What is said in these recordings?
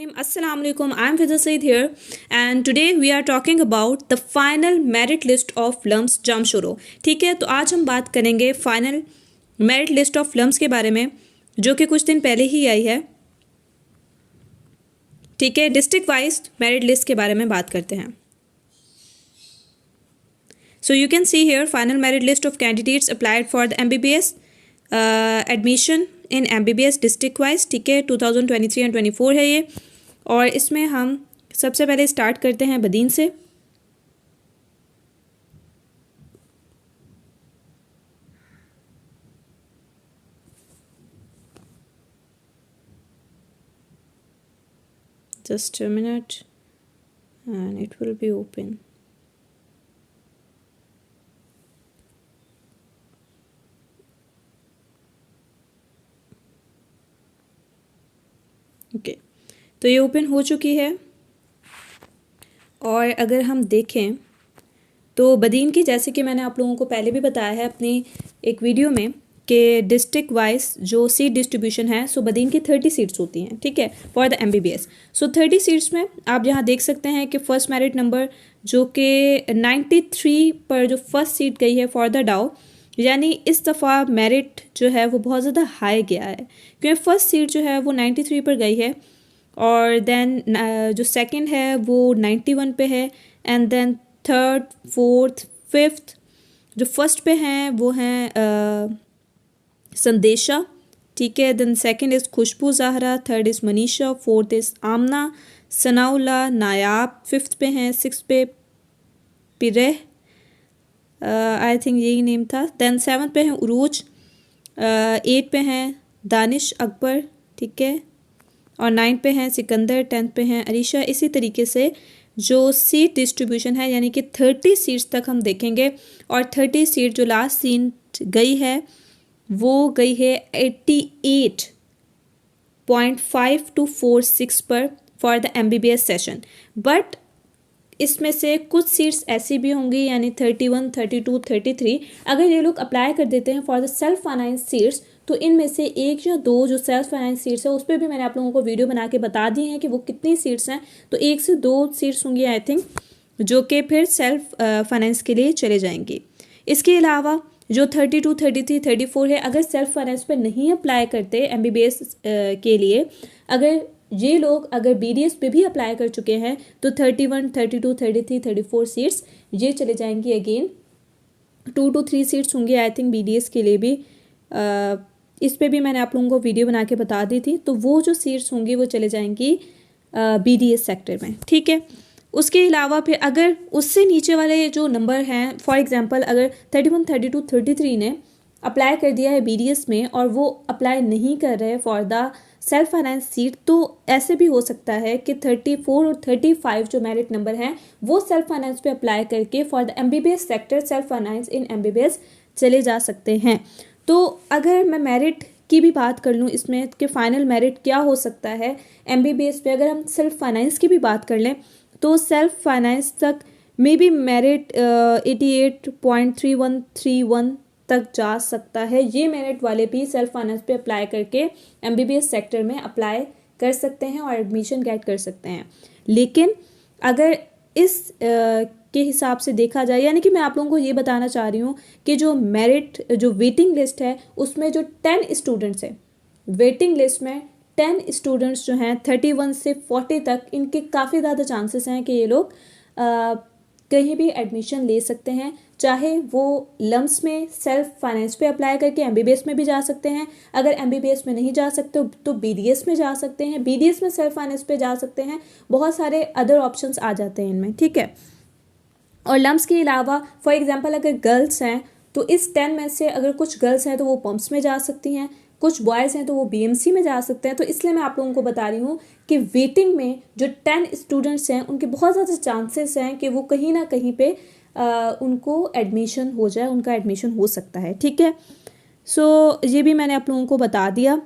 Assalamu alaikum. I'm Fiza Said here, and today we are talking about the final merit list of LUMS Jamshoro. ठीक है, तो आज हम बात करेंगे final merit list of LUMHS के बारे में, जो कि कुछ दिन पहले ही आई है. ठीक है, डिस्ट्रिक्ट वाइज मेरिट लिस्ट के बारे में बात करते हैं. So you can see here final merit list of candidates applied for the MBBS admission in MBBS district wise. ठीक है, 2023 and 24 है ये. और इसमें हम सबसे पहले स्टार्ट करते हैं बदीन से. Just a minute and it will be open. Okay, तो ये ओपन हो चुकी है. और अगर हम देखें तो बदीन की, जैसे कि मैंने आप लोगों को पहले भी बताया है अपनी एक वीडियो में, कि डिस्ट्रिक्ट वाइज जो सीट डिस्ट्रीब्यूशन है, सो बदीन की 30 सीट्स होती हैं. ठीक है, for the MBBS. So 30 seats में आप यहाँ देख सकते हैं कि फर्स्ट मेरिट नंबर जो कि 93 पर जो फर्स्ट सीट गई है फॉर द डाउ, यानी इस दफ़ा मेरिट जो है वो बहुत ज़्यादा हाई गया है, क्योंकि फर्स्ट सीट जो है वो 93 पर गई है, और देन जो सेकंड है वो 91 पे है, and then third, fourth, fifth जो फर्स्ट पे हैं वो हैं संदेशा. ठीक है, then second is Khushboo Zahra, third is Manisha, fourth is Amna, Sanaullah, Nayab fifth पे हैं, सिक्स पे पिरह, आई थिंक यही नेम था. देन सेवन्थ पे हैं उरूज, 8 पे हैं दानिश अकबर. ठीक है, और 9 पे हैं सिकंदर, 10th पे हैं अरीशा. इसी तरीके से जो सीट डिस्ट्रीब्यूशन है, यानी कि 30 सीट्स तक हम देखेंगे. और 30 सीट जो लास्ट सीट गई है वो गई है 88.5246 पर for the MBBS session. But इसमें से कुछ सीट्स ऐसी भी होंगी, यानी 31, 32, 33, अगर ये लोग अप्लाई कर देते हैं for the self finance seats, तो इनमें से एक या दो जो सेल्फ फाइनेंस सीट्स है उस पर भी मैंने आप लोगों को वीडियो बना के बता दी हैं कि वो कितनी सीट्स हैं. तो 1 से 2 सीट्स होंगी आई थिंक, जो कि फिर सेल्फ फाइनेंस के लिए चले जाएंगी. इसके अलावा जो 32, 33, 34 है, अगर सेल्फ फाइनेंस पे नहीं अप्लाई करते MBBS के लिए, अगर ये लोग अगर BDS पे भी अप्लाई कर चुके हैं, तो 31, 32, 33, 34 सीट्स ये चले जाएंगी. अगेन 2 to 3 सीट्स होंगी आई थिंक BDS के लिए भी. इस पे भी मैंने आप लोगों को वीडियो बना के बता दी थी. तो वो जो सीट्स होंगी वो चले जाएंगी BDS सेक्टर में. ठीक है, उसके अलावा फिर अगर उससे नीचे वाले जो नंबर हैं, फॉर एग्जांपल अगर 31, 32, 33 ने अप्लाई कर दिया है BDS में और वो अप्लाई नहीं कर रहे for the self finance seat, तो ऐसे भी हो सकता है कि 34 और 35 जो मेरिट नंबर हैं वो सेल्फ फाइनेंस पे अप्लाई करके for the MBBS sector self finance in MBBS चले जा सकते हैं. तो अगर मैं मेरिट की भी बात कर लूँ इसमें कि फ़ाइनल मेरिट क्या हो सकता है MBBS पे, अगर हम सेल्फ फाइनेंस की भी बात कर लें, तो सेल्फ फाइनेंस तक मे बी मेरिट 88.3131 तक जा सकता है. ये मेरिट वाले भी सेल्फ फाइनेंस पे अप्लाई करके MBBS सेक्टर में अप्लाई कर सकते हैं और एडमिशन गेट कर सकते हैं. लेकिन अगर इस के हिसाब से देखा जाए, यानी कि मैं आप लोगों को ये बताना चाह रही हूँ कि जो मेरिट जो वेटिंग लिस्ट है उसमें जो 10 स्टूडेंट्स हैं, वेटिंग लिस्ट में 10 स्टूडेंट्स जो हैं 31 से 40 तक, इनके काफ़ी ज़्यादा चांसेस हैं कि ये लोग कहीं भी एडमिशन ले सकते हैं. चाहे वो लम्स में सेल्फ फाइनेंस पे अप्लाई करके MBBS में भी जा सकते हैं, अगर MBBS में नहीं जा सकते तो BDS में जा सकते हैं, BDS में सेल्फ फाइनेंस पे जा सकते हैं. बहुत सारे अदर ऑप्शंस आ जाते हैं इनमें. ठीक है, और लम्स के अलावा फॉर एग्जांपल अगर गर्ल्स हैं तो इस 10 में से अगर कुछ गर्ल्स हैं तो वो पम्प्स में जा सकती हैं, कुछ बॉयज़ हैं तो वो BMC में जा सकते हैं. तो इसलिए मैं आप लोगों को बता रही हूँ कि वेटिंग में जो 10 स्टूडेंट्स हैं उनके बहुत ज़्यादा चांसेस हैं कि वो कहीं ना कहीं पे उनको एडमिशन हो जाए, उनका एडमिशन हो सकता है. ठीक है, सो ये भी मैंने आप लोगों को बता दिया.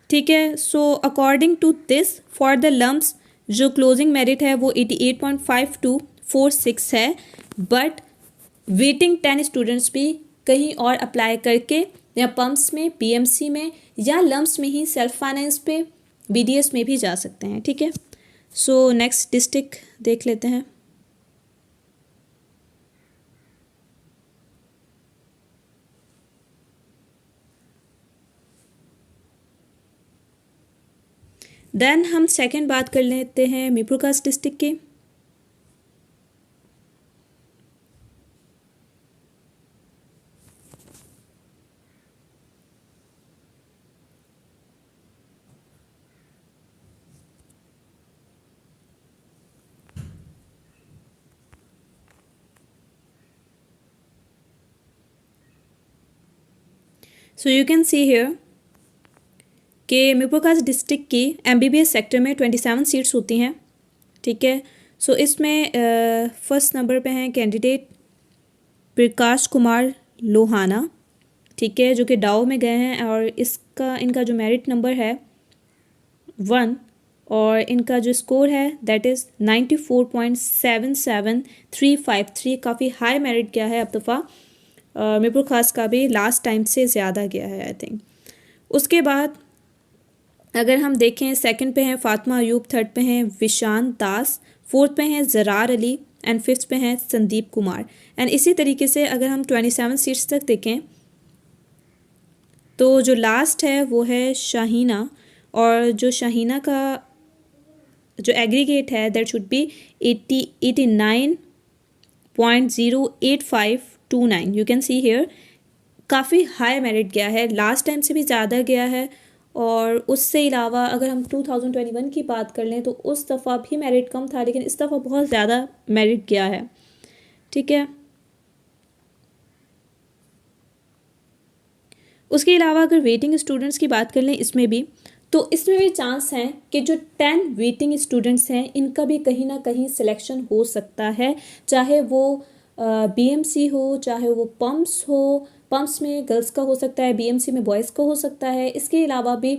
ठीक है, so according to this for the LUMHS जो क्लोजिंग मेरिट है वो 88.5246 है. बट वेटिंग 10 स्टूडेंट्स भी कहीं और अप्लाई करके या पम्प्स में, पीएमसी में, या लम्स में ही सेल्फ फाइनेंस पे, बीडीएस में भी जा सकते हैं। ठीक है, सो नेक्स्ट डिस्ट्रिक्ट देख लेते हैं। देन हम सेकंड बात कर लेते हैं मीरपुर खास डिस्ट्रिक्ट की। So you can see here कि मीरपुर खास डिस्ट्रिक्ट की एमबीबीएस सेक्टर में 27 सीट्स होती हैं। ठीक है, सो इसमें फर्स्ट नंबर पे हैं कैंडिडेट प्रकाश कुमार लोहाना। ठीक है, जो कि डाओ में गए हैं और इनका जो मेरिट नंबर है 1 और इनका जो स्कोर है दैट इज़ 94.77353। काफ़ी हाई मेरिट गया है अब दफ़ा। मीरपुर खास का भी लास्ट टाइम से ज़्यादा गया है आई थिंक। उसके बाद अगर हम देखें सेकंड पे हैं फातिमा अयूब, थर्ड पे हैं विशान दास, फोर्थ पे हैं ज़रार अली एंड फिफ्थ पे हैं संदीप कुमार। एंड इसी तरीके से अगर हम 27 सीट्स तक देखें तो जो लास्ट है वो है शाहीना, और जो शाहीना का जो एग्रीगेट है that should be 89.08529। You can see here काफ़ी हाई मेरिट गया है, लास्ट टाइम से भी ज़्यादा गया है। और उससे अलावा अगर हम 2021 की बात कर लें तो उस दफ़ा भी मेरिट कम था, लेकिन इस दफ़ा बहुत ज़्यादा मेरिट गया है। ठीक है, उसके अलावा अगर वेटिंग स्टूडेंट्स की बात कर लें इसमें भी, तो इसमें भी चांस हैं कि जो 10 वेटिंग स्टूडेंट्स हैं इनका भी कहीं ना कहीं सिलेक्शन हो सकता है, चाहे वो बीएमसी हो, चाहे वो पम्प्स हो। पम्प्स में गर्ल्स का हो सकता है, बीएमसी में बॉयज़ का हो सकता है। इसके अलावा भी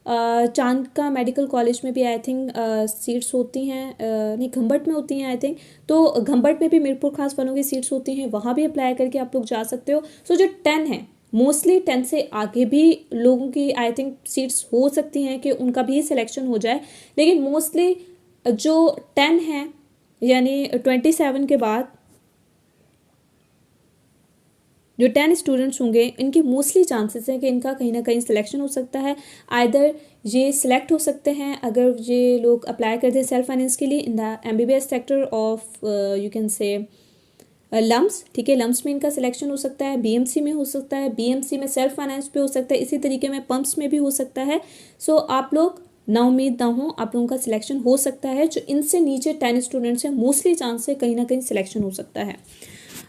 चांद का मेडिकल कॉलेज में भी आई थिंक सीट्स होती हैं, नहीं घंबट में होती हैं आई थिंक। तो घंबट में भी मीरपुर खास वालों की सीट्स होती हैं, वहाँ भी अप्लाई करके आप लोग जा सकते हो। सो जो 10 है मोस्टली 10 से आगे भी लोगों की आई थिंक सीट्स हो सकती हैं कि उनका भी सिलेक्शन हो जाए, लेकिन मोस्टली जो 10 हैं यानी 27 के बाद जो 10 स्टूडेंट्स होंगे इनके मोस्टली चांसेस हैं कि इनका कहीं ना कहीं सिलेक्शन हो सकता है। आइदर ये सिलेक्ट हो सकते हैं अगर ये लोग अप्लाई करते हैं सेल्फ फाइनेंस के लिए in the MBBS sector of you can say LUMHS. ठीक है, लम्स में इनका सिलेक्शन हो सकता है, बीएमसी में हो सकता है, बीएमसी में सेल्फ फाइनेंस पे हो सकता है, इसी तरीके में पम्प्स में भी हो सकता है। सो आप लोग ना उम्मीद ना हो, आप लोगों का सिलेक्शन हो सकता है। जो इनसे नीचे 10 स्टूडेंट्स हैं मोस्टली चांस है कहीं ना कहीं सिलेक्शन हो सकता है।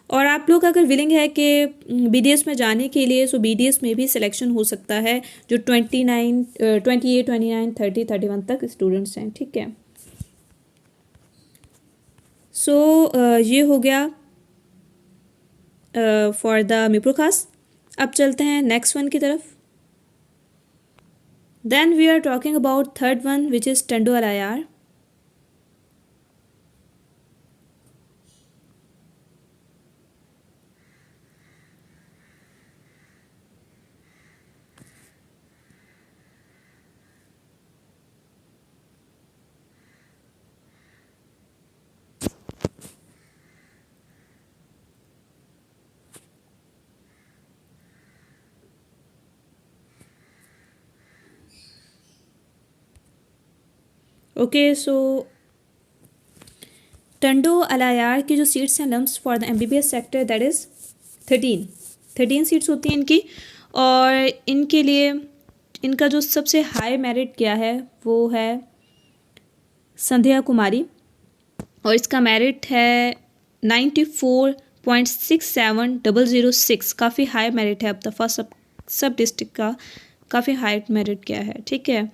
और आप लोग अगर विलिंग है कि बीडीएस में जाने के लिए, सो बीडीएस में भी सिलेक्शन हो सकता है जो 28, 29, 30, 31 तक स्टूडेंट्स हैं। ठीक है, सो ये हो गया फॉर द मीरपुर खास। अब चलते हैं नेक्स्ट वन की तरफ। Then we are talking about third one which is Tando Allahyar. Okay, so Tando Allahyar की जो सीट्स हैं LUMHS for the MBBS sector that is 13 seats होती हैं इनकी। और इनके लिए इनका जो सबसे हाई मेरिट गया है वो है संध्या कुमारी, और इसका मेरिट है 94.67006। काफ़ी हाई मेरिट है अब दफ़ा सब डिस्ट्रिक्ट का काफ़ी हाई मेरिट गया है। ठीक है,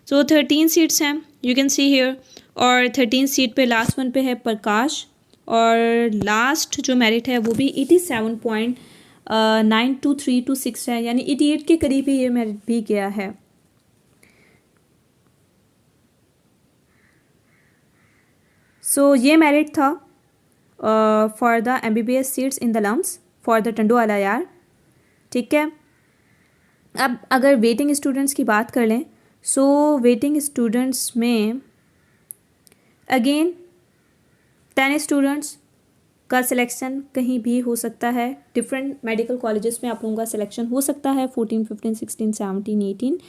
सो 13 सीट्स हैं यू कैन सी हियर, और 13 सीट पे लास्ट वन पे है प्रकाश, और लास्ट जो मेरिट है वो भी 87.92326 है, यानी 88 के करीब ही ये मेरिट भी गया है। सो ये मेरिट था for the MBBS seats in the LUMHS for the Tando Allahyar. ठीक है, अब अगर वेटिंग स्टूडेंट्स की बात कर लें, सो वेटिंग स्टूडेंट्स में अगेन 10 स्टूडेंट्स का सिलेक्शन कहीं भी हो सकता है। डिफरेंट मेडिकल कॉलेजेस में आप लोगों का सिलेक्शन हो सकता है 14, 15, 16, 17, 18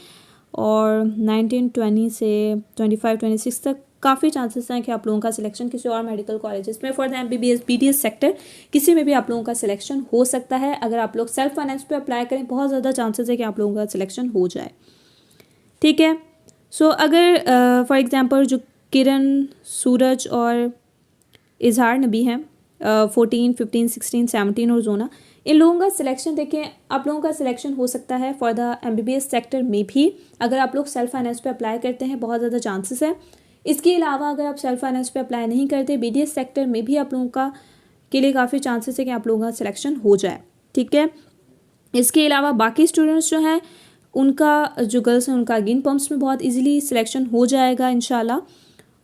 और 19, 20 से 25, 26 तक काफ़ी चांसेस हैं कि आप लोगों का सिलेक्शन किसी और मेडिकल कॉलेजेस में for the MBBS BDS sector किसी में भी आप लोगों का सिलेक्शन हो सकता है। अगर आप लोग सेल्फ फाइनेंस पे अप्लाई करें बहुत ज़्यादा चांसेस है कि आप लोगों का सिलेक्शन हो जाए, ठीक है। सो अगर फॉर एग्जांपल जो किरण, सूरज और इजहार नबी हैं 14, 15, 16, 17 और जोना, इन लोगों का सिलेक्शन देखें, आप लोगों का सिलेक्शन हो सकता है फॉर द MBBS सेक्टर में भी अगर आप लोग सेल्फ फाइनेंस पे अप्लाई करते हैं, बहुत ज़्यादा चांसेस है। इसके अलावा अगर आप सेल्फ फाइनेंस पे अप्लाई नहीं करते, BDS सेक्टर में भी आप लोगों का के लिए काफ़ी चांसेस है कि आप लोगों का सिलेक्शन हो जाए, ठीक है। इसके अलावा बाकी स्टूडेंट्स जो हैं उनका, जो गर्ल्स हैं उनका अगेन पम्प्स में बहुत इजीली सिलेक्शन हो जाएगा इंशाल्लाह,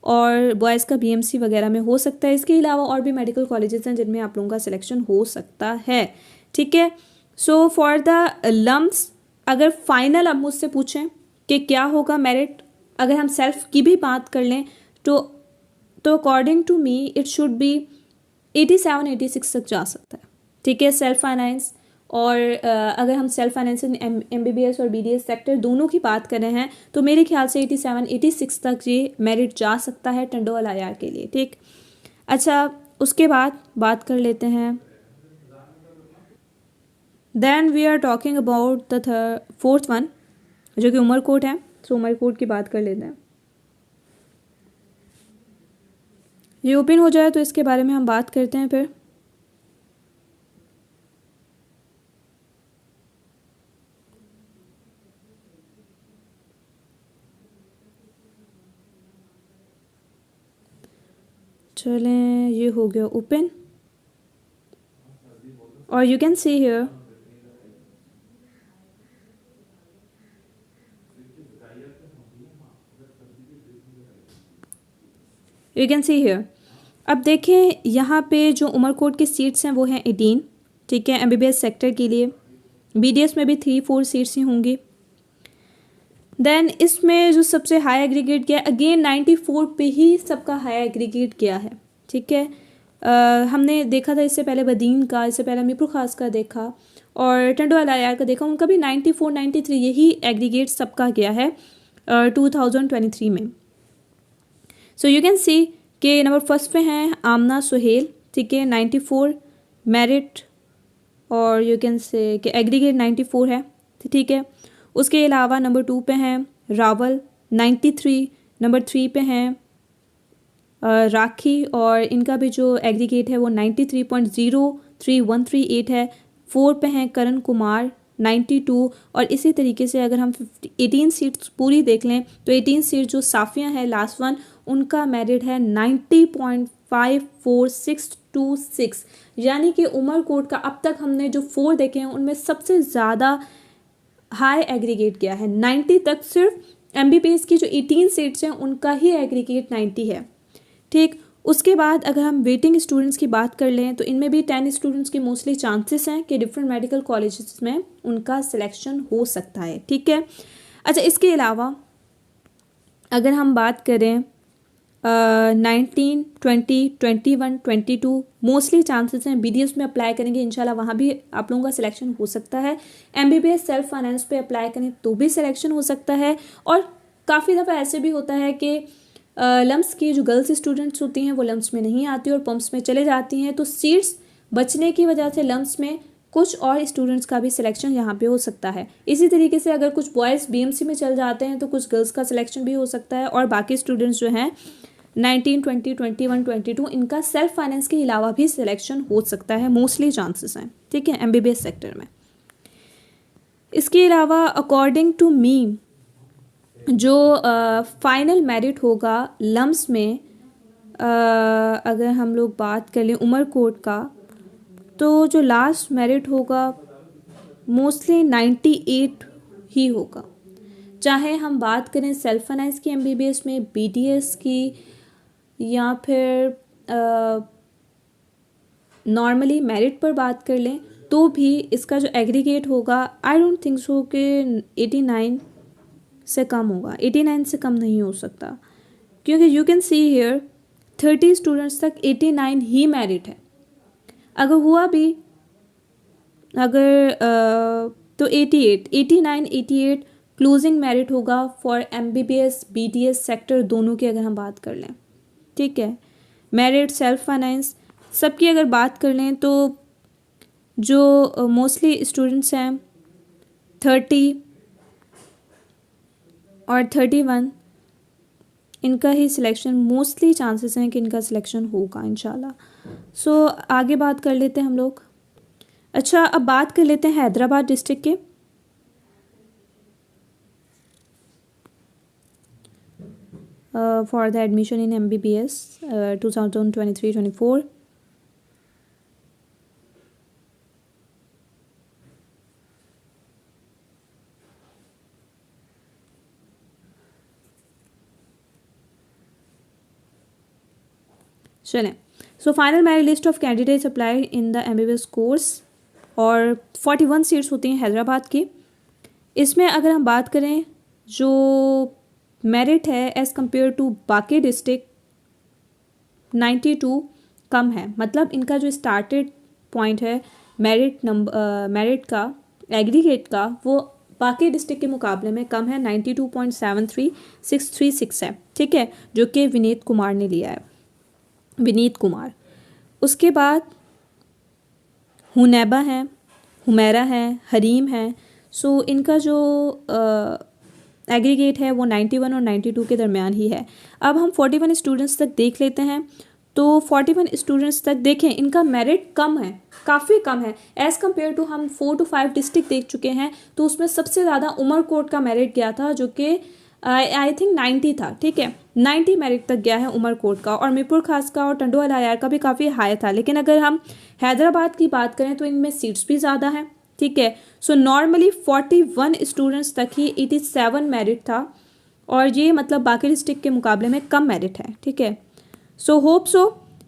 और बॉयज़ का BMC वगैरह में हो सकता है। इसके अलावा और भी मेडिकल कॉलेजेस हैं जिनमें आप लोगों का सिलेक्शन हो सकता है, ठीक है। सो फॉर द लम्स, अगर फाइनल आप मुझसे पूछें कि क्या होगा मेरिट, अगर हम सेल्फ की भी बात कर लें तो according to me it should be 87, 86 तक जा सकता है, ठीक है, सेल्फ फाइनेंस। और अगर हम सेल्फ फाइनेंस MBBS और BDS सेक्टर दोनों की बात कर रहे हैं तो मेरे ख्याल से 87, 86 तक ये मेरिट जा सकता है टंडोल IR के लिए, ठीक। अच्छा, उसके बाद बात कर लेते हैं, then we are talking about the fourth one जो कि उमरकोट है। तो उमरकोट की बात कर लेते हैं। ये ओपन हो जाए तो इसके बारे में हम बात करते हैं फिर। चलें, ये हो गया ओपन और you can see here you can see here. अब देखें यहाँ पे जो उमरकोट की सीट्स हैं वो हैं 18, ठीक है, MBBS सेक्टर के लिए। BDS में भी 3-4 सीट्स ही होंगी। देन इसमें जो सबसे हाई एग्रीगेट गया, अगेन 94 पे ही सबका हाई एग्रीगेट गया है, ठीक है। हमने देखा था इससे पहले बदीन का, इससे पहले मीरपुर खास का देखा और टंडोल IR का देखा, उनका भी 94, 93 यही एग्रीगेट सबका गया है 2023 में। सो यू कैन सी कि नंबर फर्स्ट पे हैं आमना सुहेल, ठीक है, 94 मेरिट और यू कैन से कि एग्रीगेट 94 है, ठीक है। उसके अलावा नंबर 2 पे हैं रावल 93, नंबर 3 पे हैं राखी और इनका भी जो एग्रीगेट है वो 93.03138 है। 4 पे हैं करण कुमार 92 और इसी तरीके से अगर हम 18 सीट्स पूरी देख लें तो 18 सीट जो साफिया है लास्ट वन, उनका मेरिट है 90.54626, यानी कि उमरकोट का अब तक हमने जो 4 देखे हैं उनमें सबसे ज़्यादा हाई एग्रीगेट गया है 90 तक। सिर्फ MBBS की जो 18 सीट्स हैं उनका ही एग्रीगेट 90 है, ठीक। उसके बाद अगर हम वेटिंग स्टूडेंट्स की बात कर लें तो इनमें भी 10 स्टूडेंट्स के मोस्टली चांसेस हैं कि डिफरेंट मेडिकल कॉलेजेस में उनका सिलेक्शन हो सकता है, ठीक है। अच्छा, इसके अलावा अगर हम बात करें 19, 20, 21, 22 मोस्टली चांसेस हैं BDS में अप्लाई करेंगे इंशाल्लाह वहाँ भी आप लोगों का सिलेक्शन हो सकता है। MBBS सेल्फ फाइनेंस पे अप्लाई करें तो भी सिलेक्शन हो सकता है। और काफ़ी दफ़ा ऐसे भी होता है कि लम्स की जो गर्ल्स स्टूडेंट्स होती हैं वो लम्स में नहीं आती और पम्प्स में चले जाती हैं, तो सीट्स बचने की वजह से लम्स में कुछ और स्टूडेंट्स का भी सिलेक्शन यहाँ पे हो सकता है। इसी तरीके से अगर कुछ बॉयज़ BMC में चल जाते हैं तो कुछ गर्ल्स का सिलेक्शन भी हो सकता है और बाकी स्टूडेंट्स जो हैं 19, 20, 21, 22 इनका सेल्फ फाइनेंस के अलावा भी सिलेक्शन हो सकता है, मोस्टली चांसेस हैं, ठीक है, MBBS सेक्टर में। इसके अलावा अकॉर्डिंग टू मी जो फाइनल मेरिट होगा लम्स में, अगर हम लोग बात कर लें उमरकोट का, तो जो लास्ट मेरिट होगा मोस्टली 98 ही होगा। चाहे हम बात करें सेल्फ फाइनेंस की MBBS में, BDS की, या फिर नॉर्मली मेरिट पर बात कर लें तो भी इसका जो एग्रीगेट होगा आई डोंट थिंक सो कि 89 से कम होगा, 89 से कम नहीं हो सकता, क्योंकि you can see here 30 students तक 89 ही मेरिट है। अगर हुआ भी तो 88, 89, 88 क्लोजिंग मेरिट होगा फॉर MBBS BDS सेक्टर दोनों की अगर हम बात कर लें, ठीक है। मेरिट, सेल्फ फाइनेंस सबकी अगर बात कर लें तो जो मोस्टली स्टूडेंट्स हैं 30 और 31, इनका ही सिलेक्शन मोस्टली चांसेस हैं कि इनका सिलेक्शन होगा इंशाल्लाह। सो आगे बात कर लेते हैं हम लोग। अच्छा, अब बात कर लेते हैं हैदराबाद डिस्ट्रिक्ट के। For the admission in MBBS 2023-24। चलें, so final merit list of candidates apply in the MBBS course, और 41 सीट्स होती हैं हैदराबाद की। इसमें अगर हम बात करें जो मेरिट है एज़ कम्पेयर टू बाकी डिस्ट्रिक्ट 92 कम है, मतलब इनका जो स्टार्टेड पॉइंट है मेरिट का एग्रीगेट का वो बाकी डिस्ट्रिक्ट के मुकाबले में कम है, 92.73 है, ठीक है, जो कि विनीत कुमार ने लिया है, विनीत कुमार। उसके बाद हुनैबा है, हुमैरा है, हरीम है। सो इनका जो एग्रीगेट है वो 91 और 92 के दरमियान ही है। अब हम 41 स्टूडेंट्स तक देख लेते हैं। तो 41 स्टूडेंट्स तक देखें, इनका मेरिट कम है, काफ़ी कम है एज़ कम्पेयर टू हम 4 to 5 डिस्ट्रिक्ट देख चुके हैं। तो उसमें सबसे ज़्यादा उमरकोट का मेरिट गया था जो कि आई थिंक 90 था, ठीक है, 90 मेरिट तक गया है उमरकोट का, और मीरपुर खास का और टंडोवाल आयार का भी काफ़ी हाई था। लेकिन अगर हम हैदराबाद की बात करें तो इनमें सीट्स भी ज़्यादा हैं, ठीक है। सो नॉर्मली 41 स्टूडेंट्स तक ही 87 मेरिट था, और ये मतलब बाकी डिस्ट्रिक्ट के मुकाबले में कम मेरिट है, ठीक है। सो होप सो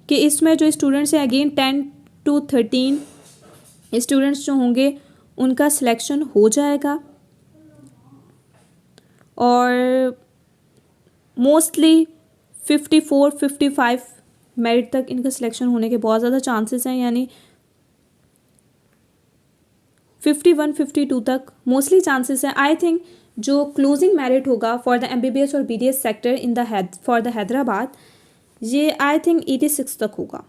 कि इसमें जो स्टूडेंट्स हैं अगेन 10 to 13 स्टूडेंट्स जो होंगे उनका सिलेक्शन हो जाएगा, और मोस्टली 54-55 मेरिट तक इनका सिलेक्शन होने के बहुत ज़्यादा चांसेस हैं, यानी 51-52 तक मोस्टली चांसेस हैं। आई थिंक जो क्लोजिंग मेरिट होगा फॉर द MBBS और BDS sector in the for the Hyderabad, ये आई थिंक 86 तक होगा,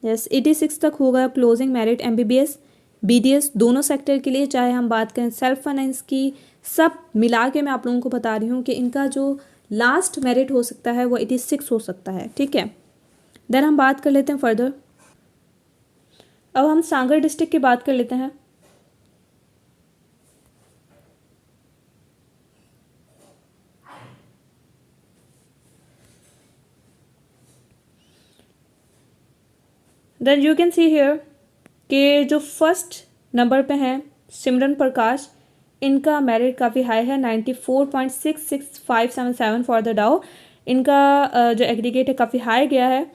यस 86 तक होगा क्लोजिंग मेरिट MBBS BDS दोनों सेक्टर के लिए। चाहे हम बात करें सेल्फ फाइनेंस की, सब मिला के मैं आप लोगों को बता रही हूँ कि इनका जो लास्ट मेरिट हो सकता है वो 86 हो सकता है, ठीक है। देन हम बात कर लेते हैं फर्दर। अब हम सांगड़ डिस्ट्रिक्ट की बात कर लेते हैं। Then you can see here कि जो फर्स्ट नंबर पे हैं सिमरन प्रकाश, इनका मेरिट काफ़ी हाई है, 94.66577 फॉर द डाउ। इनका जो एग्रीगेट है काफ़ी हाई गया है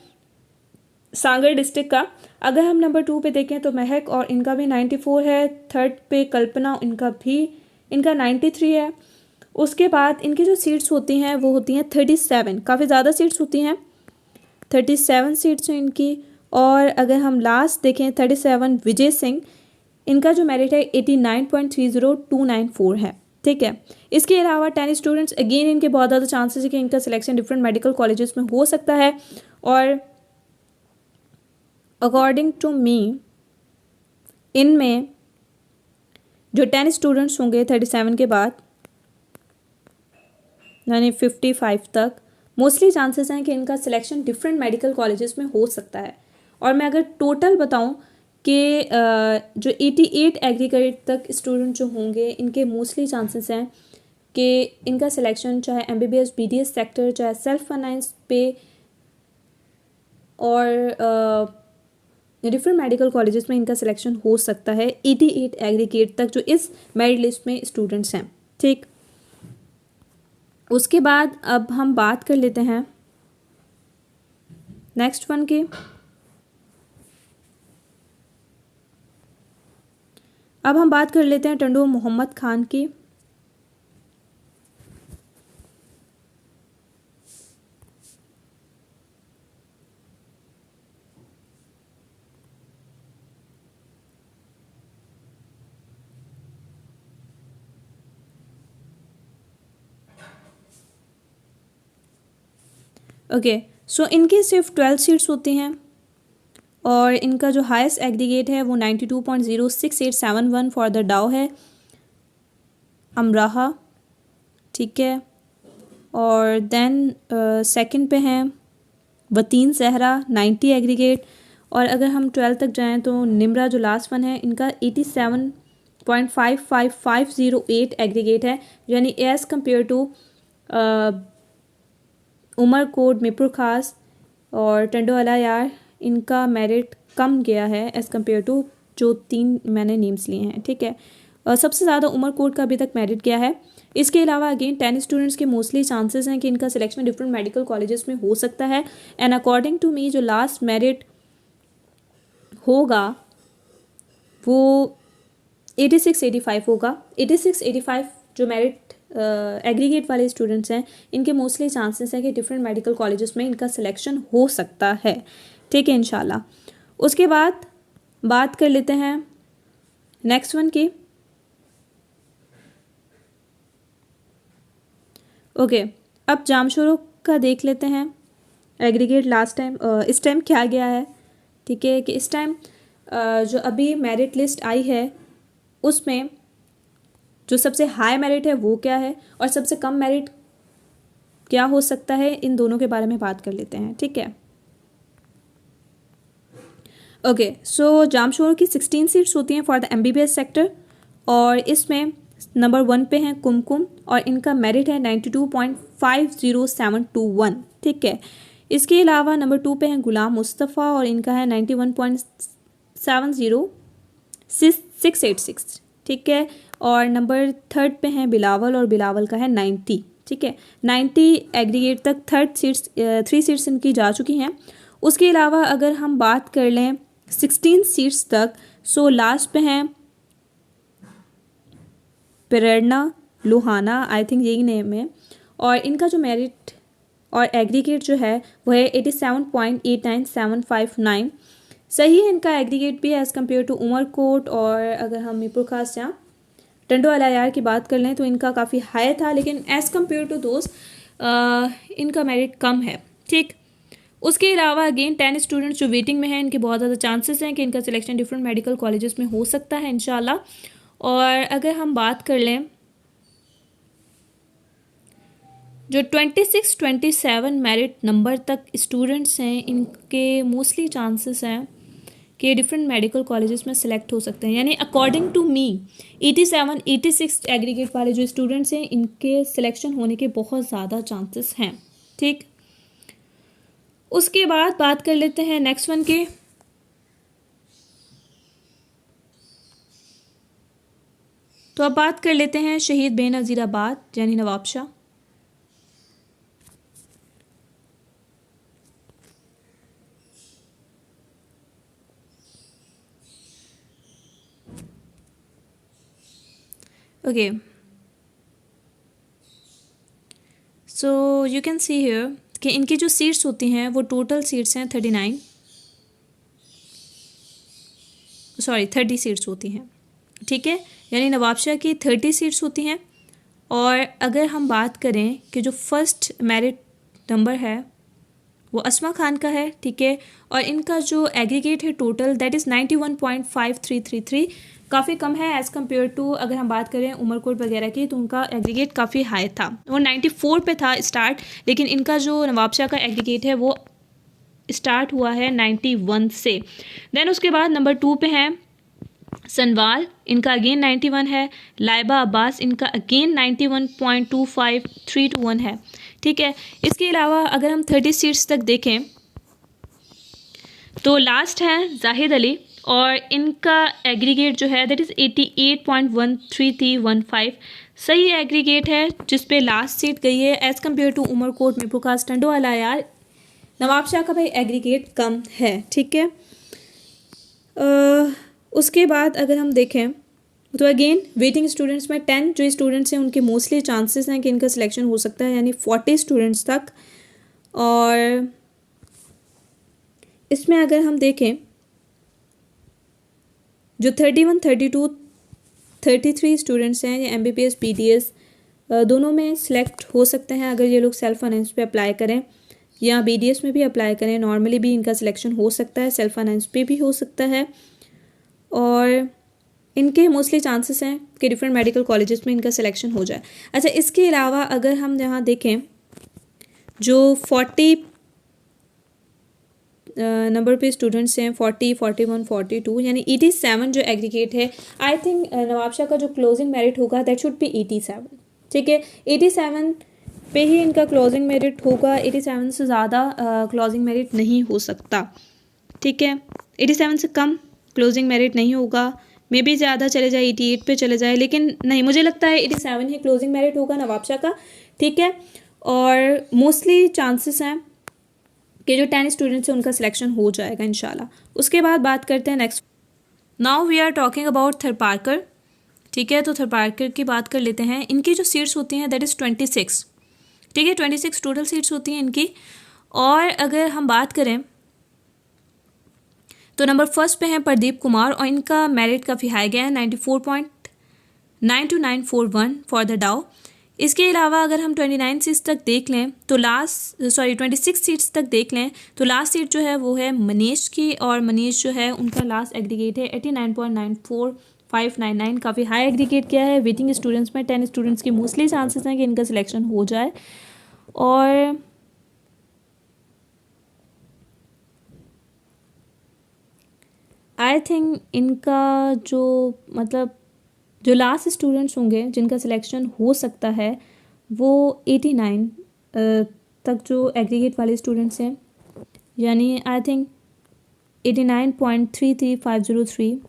सांगड़ डिस्ट्रिक्ट का। अगर हम नंबर 2 पे देखें तो महक, और इनका भी 94 है। थर्ड पे कल्पना, इनका 93 है। उसके बाद इनकी जो सीट्स होती हैं वो होती हैं 37, काफ़ी ज़्यादा सीट्स होती हैं, 37 सीट्स हैं इनकी। और अगर हम लास्ट देखें 37 विजय सिंह, इनका जो मेरिट है 89.30294 है, ठीक है। इसके अलावा 10 स्टूडेंट्स, अगेन इनके बहुत ज़्यादा चांसेस है कि इनका सिलेक्शन डिफरेंट मेडिकल कॉलेजेस में हो सकता है। और अकॉर्डिंग टू मी इनमें जो 10 स्टूडेंट्स होंगे 37 के बाद यानी 55 तक, मोस्टली चांसेस हैं कि इनका सिलेक्शन डिफरेंट मेडिकल कॉलेजेस में हो सकता है। और मैं अगर टोटल बताऊं कि जो 88 एग्रीगेट तक स्टूडेंट जो होंगे इनके मोस्टली चांसेस हैं कि इनका सिलेक्शन चाहे MBBS BDS सेक्टर, चाहे सेल्फ फाइनेंस पे और डिफरेंट मेडिकल कॉलेजेस में इनका सिलेक्शन हो सकता है 88 एग्रीगेट तक जो इस मेरिट लिस्ट में स्टूडेंट्स हैं, ठीक। उसके बाद अब हम बात कर लेते हैं नेक्स्ट वन की। अब हम बात कर लेते हैं टंडो मोहम्मद खान की। ओके, सो इनकी सिर्फ 12 सीट्स होती हैं और इनका जो हाईएस्ट एग्रीगेट है वो 92.06871 फॉर द डाउ है अमराहा, ठीक है। और देन सेकंड पे हैं वतीन सहरा 90 एग्रीगेट। और अगर हम 12 तक जाएं तो निमरा जो लास्ट वन है इनका 87.55508 एग्रीगेट है, यानी as compared to Umerkot, Mirpur Khas और टंडोवाला यार इनका मेरिट कम गया है एज़ कम्पेयर टू जो 3 मैंने नेम्स लिए हैं, ठीक है। सबसे ज़्यादा उमरकोट का अभी तक मेरिट गया है। इसके अलावा अगेन 10 स्टूडेंट्स के मोस्टली चांसेस हैं कि इनका सिलेक्शन डिफरेंट मेडिकल कॉलेजेस में हो सकता है। एंड अकॉर्डिंग टू मी जो लास्ट मेरिट होगा वो 86-85 होगा। 86-85 जो मेरिट एग्रीगेट वाले स्टूडेंट्स हैं इनके मोस्टली चांसेस हैं कि डिफरेंट मेडिकल कॉलेजेस में इनका सिलेक्शन हो सकता है, ठीक है, इंशाल्लाह। उसके बाद बात कर लेते हैं नेक्स्ट वन की। ओके, अब जामशोरों का देख लेते हैं एग्रीगेट लास्ट टाइम इस टाइम क्या गया है, ठीक है। कि इस टाइम जो अभी मेरिट लिस्ट आई है उसमें जो सबसे हाई मेरिट है वो क्या है और सबसे कम मेरिट क्या हो सकता है, इन दोनों के बारे में बात कर लेते हैं, ठीक है। ओके, सो जामशोरों की 16 सीट्स होती हैं फॉर द MBBS सेक्टर और इसमें नंबर 1 पे हैं कुमकुम और इनका मेरिट है 92.50721, ठीक है। इसके अलावा नंबर 2 पे हैं गुलाम मुस्तफ़ा और इनका है 91.70686, ठीक है। और नंबर 3 पे हैं बिलावल और बिलावल का है 90, ठीक है। 90 एग्रीगेट तक 3 सीट्स इनकी जा चुकी हैं। उसके अलावा अगर हम बात कर लें 16 सीट्स तक, सो लास्ट पे हैं प्रेरणा लोहाना, आई थिंक यही नेम है, और इनका जो मेरिट और एग्रीगेट जो है वो है 87.89759। सही है इनका एग्रीगेट भी एज़ कम्पेयर टू उमरकोट। और अगर हम मीरपुर खास या टंडोवाला यार की बात कर लें तो इनका काफ़ी हाई था, लेकिन एज़ कम्पेयर टू दोस्त इनका मेरिट कम है, ठीक। उसके अलावा अगेन 10 स्टूडेंट्स जो वेटिंग में हैं इनके बहुत ज़्यादा चांसेस हैं कि इनका सिलेक्शन डिफरेंट मेडिकल कॉलेजेस में हो सकता है इंशाल्लाह। और अगर हम बात कर लें जो 26-27 मेरिट नंबर तक स्टूडेंट्स हैं इनके मोस्टली चांसेस हैं कि डिफरेंट मेडिकल कॉलेजेस में सिलेक्ट हो सकते हैं, यानी अकॉर्डिंग टू मी 87-86 एग्रीगेट वाले जो स्टूडेंट्स हैं इनके सिलेक्शन होने के बहुत ज़्यादा चांसेस हैं, ठीक। उसके बाद बात कर लेते हैं नेक्स्ट वन के। तो अब बात कर लेते हैं शहीद बेनज़ीराबाद यानी Nawabshah. Okay, so you can see here कि इनकी जो सीट्स होती हैं वो टोटल सीट्स हैं 30 सीट्स होती हैं, ठीक है। यानी नवाबशाह की 30 सीट्स होती हैं। और अगर हम बात करें कि जो फर्स्ट मेरिट नंबर है वो अस्मा खान का है, ठीक है। और इनका जो एग्रीगेट है टोटल दैट इज़ 91.5333, काफ़ी कम है एज़ कम्पेयर टू अगर हम बात करें उमरकोट वगैरह की, तो उनका एग्रीगेट काफ़ी हाई था, वो 94 पे था स्टार्ट, लेकिन इनका जो नवाबशाह का एग्रीगेट है वो स्टार्ट हुआ है 91 से। देन उसके बाद नंबर 2 पे हैं सनवाल, इनका अगेन 91 है। लाइबा अब्बास, इनका अगेन 91.25321 है, ठीक है। इसके अलावा अगर हम 30 सीट्स तक देखें तो लास्ट हैं जाहिद अली और इनका एग्रीगेट जो है दैट इज़ 88.13315, सही एग्रीगेट है जिस पे लास्ट सीट गई है as compared to Umerkot, Mirpur Khas, टंडोवाला यार। नवाबशाह का भाई एग्रीगेट कम है, ठीक है। उसके बाद अगर हम देखें तो अगेन वेटिंग स्टूडेंट्स में 10 जो स्टूडेंट्स हैं उनके मोस्टली चांसेस हैं कि इनका सिलेक्शन हो सकता है, यानी 40 स्टूडेंट्स तक। और इसमें अगर हम देखें जो 31, 32, 33 स्टूडेंट्स हैं ये MBBS BDS दोनों में सिलेक्ट हो सकते हैं अगर ये लोग सेल्फ फाइनेंस पे अप्लाई करें या BDS में भी अप्लाई करें। नॉर्मली भी इनका सिलेक्शन हो सकता है, सेल्फ फाइनेंस पे भी हो सकता है। और इनके मोस्टली चांसेस हैं कि डिफरेंट मेडिकल कॉलेजेस में इनका सिलेक्शन हो जाए। अच्छा, इसके अलावा अगर हम यहाँ देखें जो 40 नंबर पे स्टूडेंट्स हैं, 40, 41, 42 यानी 87 जो एग्रीगेट है, आई थिंक नवाबशाह का जो क्लोजिंग मेरिट होगा दैट शुड बी 87। ठीक है, 87 पे ही इनका क्लोजिंग मेरिट होगा, 87 से ज़्यादा क्लोजिंग मेरिट नहीं हो सकता। ठीक है, 87 से कम क्लोजिंग मेरिट नहीं होगा, मे बी ज़्यादा चले जाए 88 पे चले जाए, लेकिन नहीं, मुझे लगता है 87 ही क्लोजिंग मेरिट होगा नवाबशाह का। ठीक है, और मोस्टली चांसेस हैं कि जो 10 स्टूडेंट्स हैं उनका सिलेक्शन हो जाएगा इंशाल्लाह। उसके बाद बात करते हैं next. Now we are talking about Tharparkar. ठीक है, तो थरपारकर की बात कर लेते हैं। इनकी जो सीट्स होती हैं दैट इज़ 26। ठीक है, 26 टोटल सीट्स होती हैं इनकी। और अगर हम बात करें तो नंबर फर्स्ट पे हैं प्रदीप कुमार और इनका मेरिट काफ़ी हाई गया है, 94.92941 फॉर द डाउ। इसके अलावा अगर हम 29 सीट्स तक देख लें तो 26 सीट्स तक देख लें तो लास्ट सीट जो है वो है मनीष की, और मनीष जो है उनका लास्ट एग्रीगेट है 89.94599, काफ़ी हाई एग्रीगेट किया है। वेटिंग स्टूडेंट्स में 10 स्टूडेंट्स की मोस्टली चांसेस हैं कि इनका सिलेक्शन हो जाए। और आई थिंक इनका जो मतलब जो लास्ट स्टूडेंट्स होंगे जिनका सिलेक्शन हो सकता है वो 89 तक जो एग्रीगेट वाले स्टूडेंट्स हैं, यानी आई थिंक 89.33503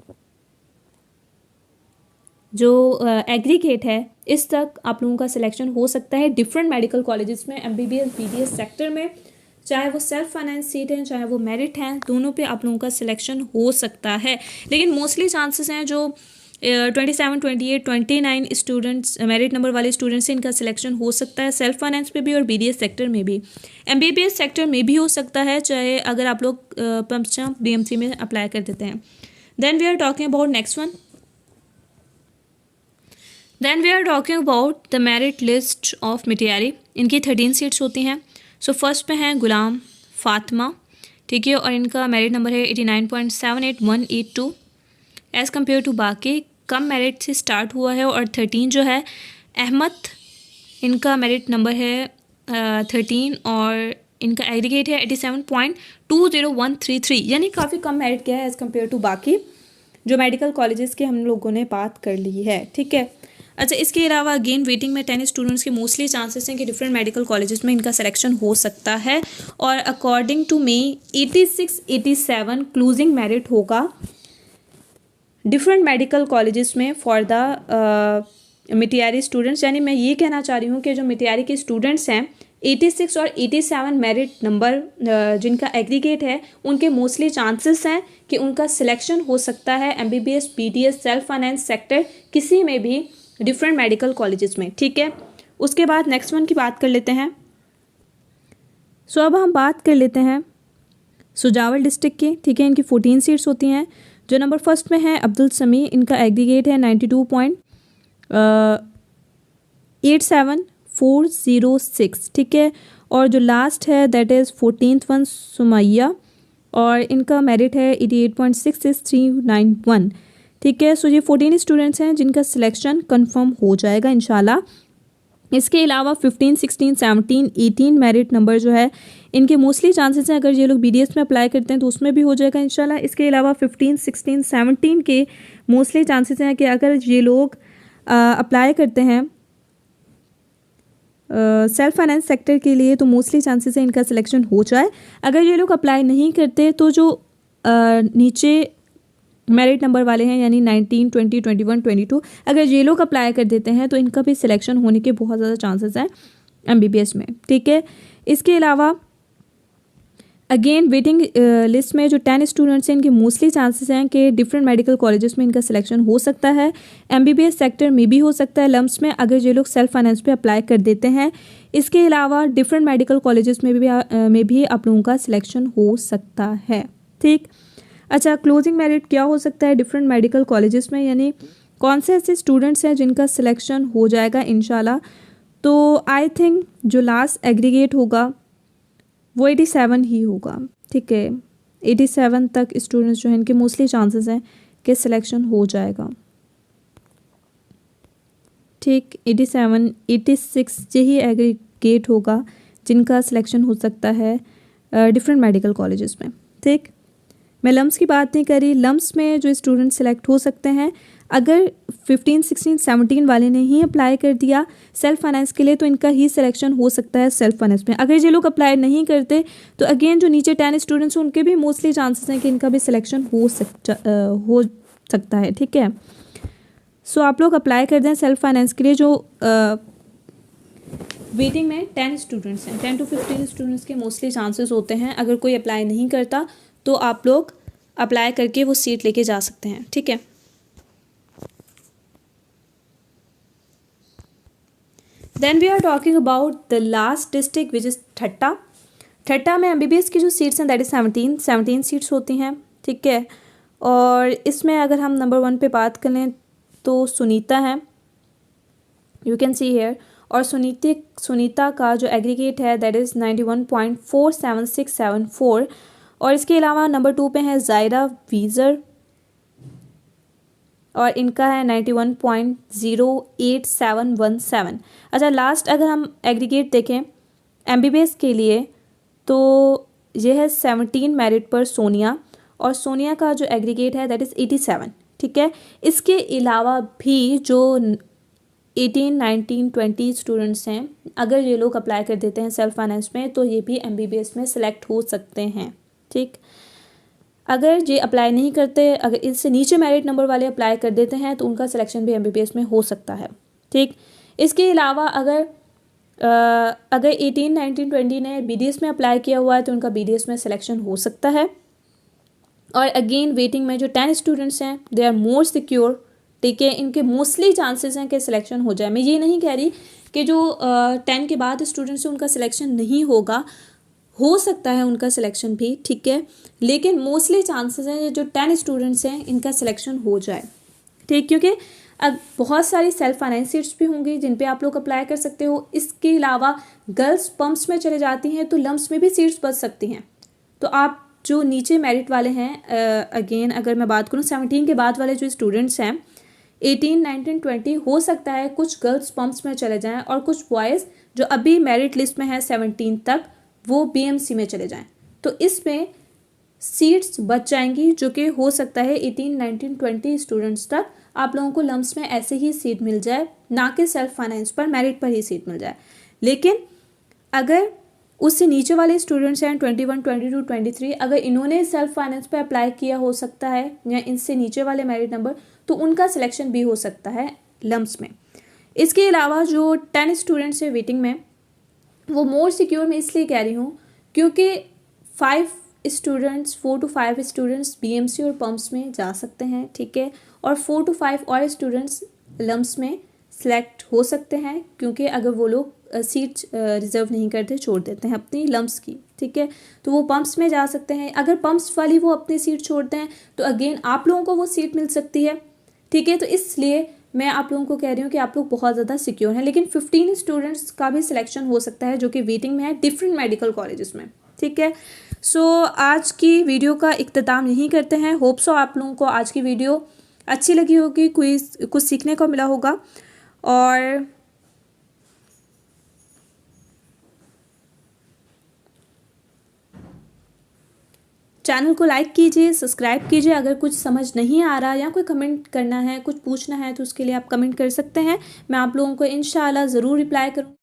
जो एग्रीगेट है, इस तक आप लोगों का सिलेक्शन हो सकता है डिफरेंट मेडिकल कॉलेजेस में MBBS BDS सेक्टर में, चाहे वो सेल्फ फाइनेंस सीट हैं चाहे वो मेरिट हैं, दोनों पे आप लोगों का सिलेक्शन हो सकता है। लेकिन मोस्टली चांसेस हैं जो 27, 28, 29 स्टूडेंट्स मेरिट नंबर वाले स्टूडेंट्स से इनका सिलेक्शन हो सकता है सेल्फ फाइनेंस पे भी और BDS सेक्टर में भी। MBBS सेक्टर में भी हो सकता है, चाहे अगर आप लोग पंचम BMC में अप्लाई कर देते हैं। Then we are talking about next one. Then we are talking about the merit list of Matiari. इनकी 13 सीट्स होती हैं। सो फर्स्ट पे हैं गुलाम फातिमा। ठीक है, और इनका मेरिट नंबर है 89.78182 एज़ कम्पेयर टू बाकी कम मेरिट से स्टार्ट हुआ है। और 13 जो है अहमद, इनका मेरिट नंबर है 13 और इनका एग्रीगेट है 87.20133, यानी काफ़ी कम मेरिट किया है एज़ कम्पेयर टू बाकी जो मेडिकल कॉलेजेस की हम लोगों ने बात कर ली है। ठीक है, अच्छा, इसके अलावा अगेन वेटिंग में 10 स्टूडेंट्स के मोस्टली चांसेस हैं कि डिफरेंट मेडिकल कॉलेजेस में इनका सिलेक्शन हो सकता है। और according to me 86, 87 closing merit होगा डिफरेंट मेडिकल कॉलेजेस में फॉर द मिटियारी स्टूडेंट्स। यानी मैं ये कहना चाह रही हूँ कि जो मिटियारी के स्टूडेंट्स हैं 86 और 87 मेरिट नंबर जिनका एग्रीगेट है, उनके मोस्टली चांसेस हैं कि उनका सिलेक्शन हो सकता है MBBS BDS self finance sector किसी में भी डिफरेंट मेडिकल कॉलेजेस में। ठीक है, उसके बाद नेक्स्ट वन की बात कर लेते हैं। सो अब हम बात कर लेते हैं सुजावल डिस्ट्रिक्ट की। ठीक है, इनकी 14 सीट्स होती हैं। जो नंबर फर्स्ट में है अब्दुल समी, इनका एग्रीगेट है 92.87406। ठीक है, और जो लास्ट है that is 14th one Sumaiya और इनका मेरिट है 88.66391। ठीक है, सो ये 14 स्टूडेंट्स हैं जिनका सिलेक्शन कंफर्म हो जाएगा इंशाल्लाह। इसके अलावा 15, 16, 17, 18 मेरिट नंबर जो है इनके मोस्टली चांसेस हैं अगर ये लोग BDS में अप्लाई करते हैं तो उसमें भी हो जाएगा इंशाल्लाह। इसके अलावा 15, 16, 17 के मोस्टली चांसेस हैं कि अगर ये लोग अप्लाई करते हैं सेल्फ फाइनेंस सेक्टर के लिए तो मोस्टली चांसेस है इनका सिलेक्शन हो जाए। अगर ये लोग अप्लाई नहीं करते तो जो नीचे मेरिट नंबर वाले हैं यानी 19, 20, 21, 22, अगर ये लोग अप्लाई कर देते हैं तो इनका भी सिलेक्शन होने के बहुत ज़्यादा चांसेस हैं MBBS में। ठीक है, इसके अलावा अगेन वेटिंग लिस्ट में जो 10 स्टूडेंट्स हैं इनके मोस्टली चांसेस हैं कि डिफरेंट मेडिकल कॉलेजेस में इनका सिलेक्शन हो सकता है, एमबीबीएस सेक्टर में भी हो सकता है लम्स में, अगर ये लोग सेल्फ फाइनेंस पे अप्लाई कर देते हैं। इसके अलावा डिफरेंट मेडिकल कॉलेजेस में भी आप लोगों का सिलेक्शन हो सकता है। ठीक, अच्छा, क्लोजिंग मेरिट क्या हो सकता है डिफरेंट मेडिकल कॉलेजेस में, यानी कौन से ऐसे स्टूडेंट्स हैं जिनका सिलेक्शन हो जाएगा इंशाल्लाह। तो आई थिंक जो लास्ट एग्रीगेट होगा वो 87 ही होगा। ठीक है, 87 तक स्टूडेंट्स जो हैं इनके मोस्टली चांसेस हैं कि सिलेक्शन हो जाएगा। ठीक, 87 86 यही एग्रीगेट होगा जिनका सिलेक्शन हो सकता है डिफरेंट मेडिकल कॉलेजेस में। ठीक, मैं लम्स की बात नहीं करी, लम्स में जो स्टूडेंट सेलेक्ट हो सकते हैं अगर 15 16 17 वाले ने ही अप्लाई कर दिया सेल्फ फाइनेंस के लिए तो इनका ही सिलेक्शन हो सकता है सेल्फ फाइनेंस में। अगर ये लोग अप्लाई नहीं करते तो अगेन जो नीचे 10 स्टूडेंट्स हैं उनके भी मोस्टली चांसेस हैं कि इनका भी सिलेक्शन हो सकता है। ठीक है, सो आप लोग अप्लाई कर दें सेल्फ फाइनेंस के लिए। जो वेटिंग में 10 स्टूडेंट्स हैं, 10 to 15 स्टूडेंट्स के मोस्टली चांसेस होते हैं। अगर कोई अप्लाई नहीं करता तो आप लोग अप्लाई करके वो सीट लेके जा सकते हैं। ठीक है, then we are talking about the last district which is Thatta. Thatta में एमबीबीएस की जो सीट्स हैं दैट इज़ 17 सीट्स होती हैं। ठीक है, और इसमें अगर हम नंबर 1 पे बात करें तो सुनीता है, यू कैन सी हेयर, और सुनीता का जो एग्रीगेट है दैट इज़ 91.47674। और इसके अलावा नंबर 2 पे है जायरा वीज़र और इनका है 91.08717। अच्छा, लास्ट अगर हम एग्रीगेट देखें एमबीबीएस के लिए तो यह है 17 मेरिट पर सोनिया, और सोनिया का जो एग्रीगेट है दैट इज़ 87। ठीक है, इसके अलावा भी जो 18 19 20 स्टूडेंट्स हैं अगर ये लोग अप्लाई कर देते हैं सेल्फ फाइनेंस में तो ये भी एमबीबीएस में सिलेक्ट हो सकते हैं। ठीक, अगर ये अप्लाई नहीं करते, अगर इससे नीचे मेरिट नंबर वाले अप्लाई कर देते हैं तो उनका सिलेक्शन भी एमबीबीएस में हो सकता है। ठीक, इसके अलावा अगर 18 19 20 ने बीडीएस में अप्लाई किया हुआ है तो उनका बीडीएस में सिलेक्शन हो सकता है। और अगेन वेटिंग में जो 10 स्टूडेंट्स हैं दे आर मोर सिक्योर। ठीक है, इनके मोस्टली चांसेस हैं कि सिलेक्शन हो जाए। मैं ये नहीं कह रही कि जो 10 के बाद स्टूडेंट्स हैं उनका सिलेक्शन नहीं होगा, हो सकता है उनका सिलेक्शन भी। ठीक है, लेकिन मोस्टली चांसेस हैं जो 10 स्टूडेंट्स हैं इनका सिलेक्शन हो जाए। ठीक, क्योंकि अब बहुत सारी सेल्फ फाइनेंस सीट्स भी होंगी जिन पे आप लोग अप्लाई कर सकते हो। इसके अलावा गर्ल्स पम्प्स में चले जाती हैं तो लम्स में भी सीट्स बच सकती हैं। तो आप जो नीचे मेरिट वाले हैं अगेन अगर मैं बात करूँ 17 के बाद वाले जो स्टूडेंट्स हैं 18 19 20 हो सकता है कुछ गर्ल्स पम्प्स में चले जाएं और कुछ बॉयज़ जो अभी मेरिट लिस्ट में है 17 तक वो बीएमसी में चले जाएं। तो इसमें सीट्स बच जाएंगी जो कि हो सकता है 18 19 20 स्टूडेंट्स तक आप लोगों को लम्स में ऐसे ही सीट मिल जाए, ना कि सेल्फ फाइनेंस पर मेरिट पर ही सीट मिल जाए। लेकिन अगर उससे नीचे वाले स्टूडेंट्स हैं 21 22 23 अगर इन्होंने सेल्फ फाइनेंस पर अप्लाई किया हो सकता है या इनसे नीचे वाले मेरिट नंबर तो उनका सिलेक्शन भी हो सकता है लम्स में। इसके अलावा जो 10 स्टूडेंट्स हैं वेटिंग में वो मोर सिक्योर मैं इसलिए कह रही हूँ क्योंकि 4 to 5 स्टूडेंट्स बीएमसी और पम्प्स में जा सकते हैं। ठीक है, और 4 to 5 और स्टूडेंट्स लम्स में सिलेक्ट हो सकते हैं क्योंकि अगर वो लोग सीट रिजर्व नहीं करते, छोड़ देते हैं अपनी लम्स की। ठीक है, तो वो पम्प्स में जा सकते हैं। अगर पम्प्स वाली वो अपनी सीट छोड़ते हैं तो अगेन आप लोगों को वो सीट मिल सकती है। ठीक है, तो इसलिए मैं आप लोगों को कह रही हूँ कि आप लोग बहुत ज़्यादा सिक्योर हैं। लेकिन 15 स्टूडेंट्स का भी सिलेक्शन हो सकता है जो कि वेटिंग में है डिफरेंट मेडिकल कॉलेजेस में। ठीक है, सो आज की वीडियो का इख्तिताम यहीं करते हैं। होप सो आप लोगों को आज की वीडियो अच्छी लगी होगी, कुछ सीखने को मिला होगा। और चैनल को लाइक कीजिए, सब्सक्राइब कीजिए। अगर कुछ समझ नहीं आ रहा या कोई कमेंट करना है, कुछ पूछना है तो उसके लिए आप कमेंट कर सकते हैं। मैं आप लोगों को इंशाल्लाह ज़रूर रिप्लाई करूँगी।